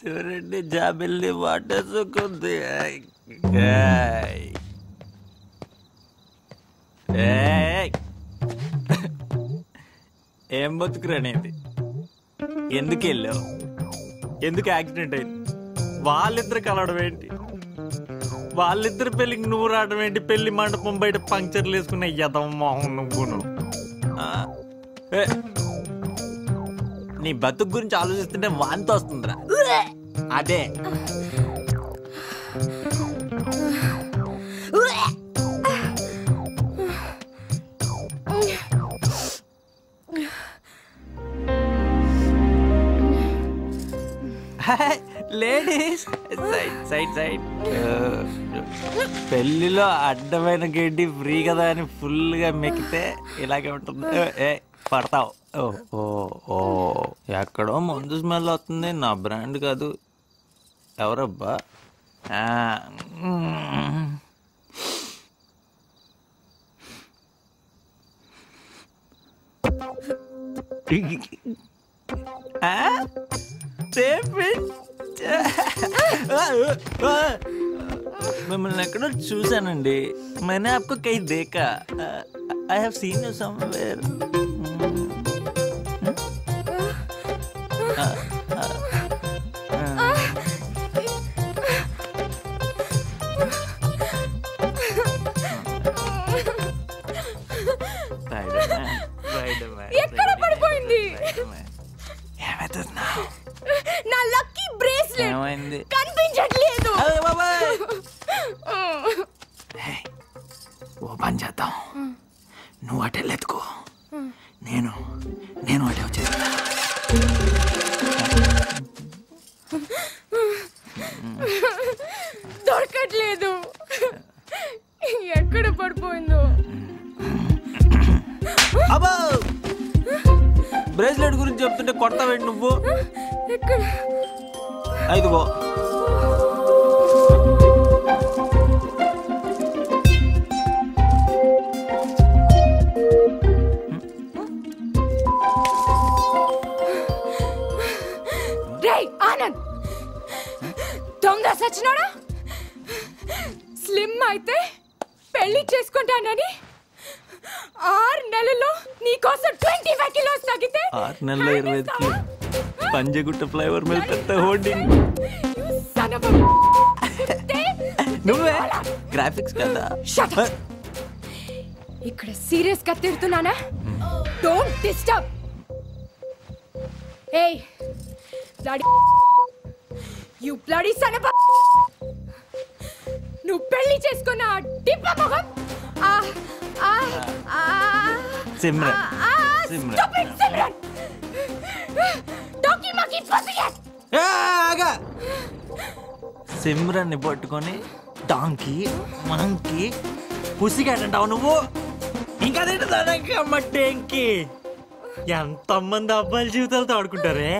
చూడండి జాబిల్లి వాటేసుకుంది. ఏం బతుకురనేది? ఎందుకు వెళ్ళావు? ఎందుకు యాక్సిడెంట్ అయింది? వాళ్ళిద్దరు కలవడం ఏంటి? వాళ్ళిద్దరు పెళ్ళికి నువ్వు రావడం ఏంటి? పెళ్లి మండపం బయట పంక్చర్లు వేసుకున్న యదమ్మోహం నువ్వును. నీ బతుకు గురించి ఆలోచిస్తుంటే వాంతి వస్తుందిరా. అదే లేడీస్ సైడ్ సైడ్. పెళ్లిలో అడ్డమైన గడ్డి ఫ్రీ కదా అని ఫుల్గా మెక్కితే ఇలాగే ఉంటుంది. పడతావు. ఓ ఓ ఎక్కడో మందు స్మెల్ వస్తుంది. నా బ్రాండ్ కాదు. ఎవరబ్బా? మిమ్మల్ని ఎక్కడో చూసానండి. मैंने आपको कहीं देखा. I have seen you somewhere. ఎక్కడ పడిపోయింది? ఏమైతుందా? నా లక్కీ బ్రేస్లెట్ ఏమైంది? కనిపించట్లేదు. ఓ పని చేద్దాం. నువ్వు అటే లేదుకో, నేను అటే వచ్చేస్తా. దొరకట్లేదు. ఎక్కడ పడిపోయిందో? అబ్బో, బ్రేస్లెట్ గురించి చెప్తుంటే కొడతావేంటి నువ్వు? ఎక్కడ? ఇదిగో. ఆనంద్ దొంగ సచ్చినాడా? స్లిమ్ అయితే పెళ్లి చేసుకుంటానని 6 నెలల్లో నీకోసం 25 కిలోస్ తగ్గితే 6 నెలల్లో 25 కిలో. పంజగుట్ట ఫ్లైఓవర్ మీద పెద్ద హోర్డింగ్. నువ్వే గ్రాఫిక్స్ కదా. ఇక్కడ సీరియస్ గా తిడుతున్నానా? Don't disturb. ఏయ్ bloody, you bloody son of. నువ్వు పెళ్లి చేసుకున్న డిప్ప మొహం. సిమ్రన్ సిమ్రన్ డాకీ మకీ ఫసియట్. సిమ్రన్ ని పట్టుకొని డాంకీ మంకీ పుసిగాట్ అంటావు నువ్వు. ఇంకా తింటుందానికి అమ్మటేంకి. ఎంతమంది అబ్బాయిల జీవితాలతో ఆడుకుంటారే.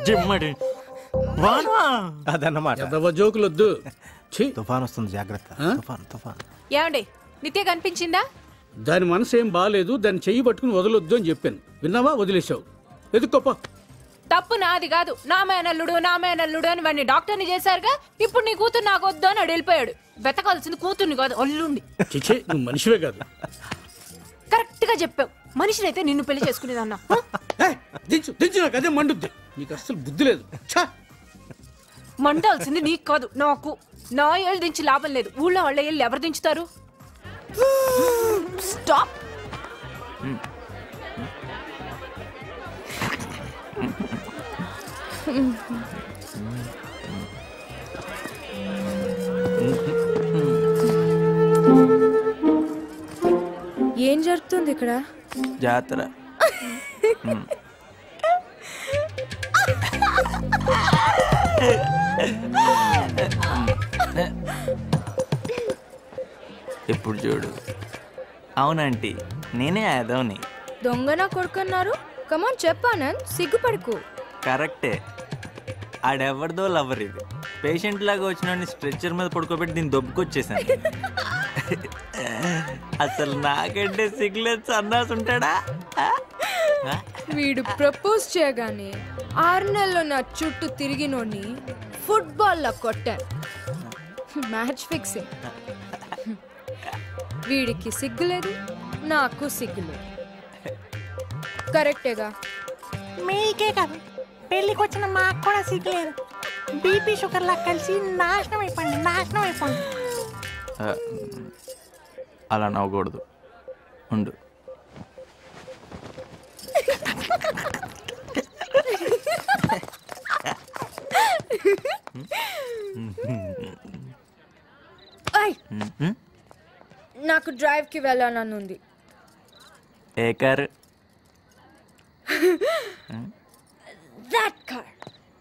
జిమ్మడి అదన్నమాట. జోకులొద్దు. తుఫాన్ వస్తుంది, జాగ్రత్త. తుఫాన్. ఏమండి, నిత్య కనిపించిందా? దాని మనసు ఏం బాగాలేదు. దాన్ని చెయ్యి పట్టుకుని వదలొద్దు అని చెప్పాను. విన్నావా? వదిలేసావు. ఎదుకోప. తప్పు నాది కాదు. నా మేనల్లుడు అని వాడిని డాక్టర్ని చేశారుగా. ఇప్పుడు నీ కూతురు నాకు వద్దు అని వెళ్ళిపోయాడు. వెతకాల్సింది కూతుర్ని కాదు, అల్లుండి. చిచ్చే, నువ్వు మనిషివే కాదు. కరెక్ట్ గా చెప్పావు. మనిషినైతే నిన్ను పెళ్లి చేసుకునేదన్నా. దించు నాకు అదే మండుద్ది. నీకు అస్సలు బుద్ధి లేదు. మండాల్సింది నీకు కాదు, నాకు. నా ఏళ్ళు దించి లాభం లేదు. ఊళ్ళో వాళ్ళ ఏళ్ళు ఎవరు దించుతారు? స్టాప్. ఏం జరుగుతుంది ఇక్కడ? జాతర. ఇప్పుడు చూడు. అవునంటీ, నేనే యాదవ్ని. దొంగన కొడుకున్నారు. కమాన్ చెప్పానంద్, సిగ్గుపడుకు. కరెక్టే. ఆడెవరిదో లవర్ ఇది. పేషెంట్ లాగా వచ్చిన స్ట్రెచ్చర్ మీద పడుకోబెట్టి దీన్ని దొబ్బుకొచ్చేసాను. అసలు నాకంటే సిగ్గులేదు సన్నాసి ఉంటాడా? వీడు ప్రపోజ్ చేయగానే 6 నెలల్లో నా చుట్టూ తిరిగినోని ఫుట్బాల్ లా కొట్టాను. Match fixing. వీడికి సిగ్గులేదు, నాకు సిగ్గులేదు. కరెక్టేగా? మీకే కాదు, పెళ్ళికి వచ్చిన మాకు కూడా సిగ్గులేదు. బీపీ షుగర్లా కలిసి నాశనం అయిపోండి. అలా నవ్వకూడదు, ఉండు. నాకు డ్రైవ్ కి వెళ్ళాలని ఉంది. ఏ కారు? That car.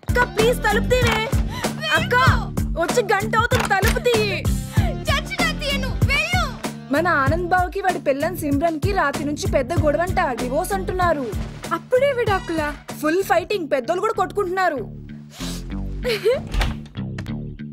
అక్క ప్లీజ్ తలుపు తీవే. అక్క వచ్చి గంట అవుతుంది, తలుపు తీయి. మన ఆనంద్ బావుకి వాడి పెళ్ళని సిమ్రన్ కి రాత్రి నుంచి పెద్ద గొడవంట, డివోర్స్ అంటున్నారు. అప్పుడే విడాకులా? ఫుల్ ఫైటింగ్, పెద్దోళ్ళు కూడా కొట్టుకుంటున్నారు.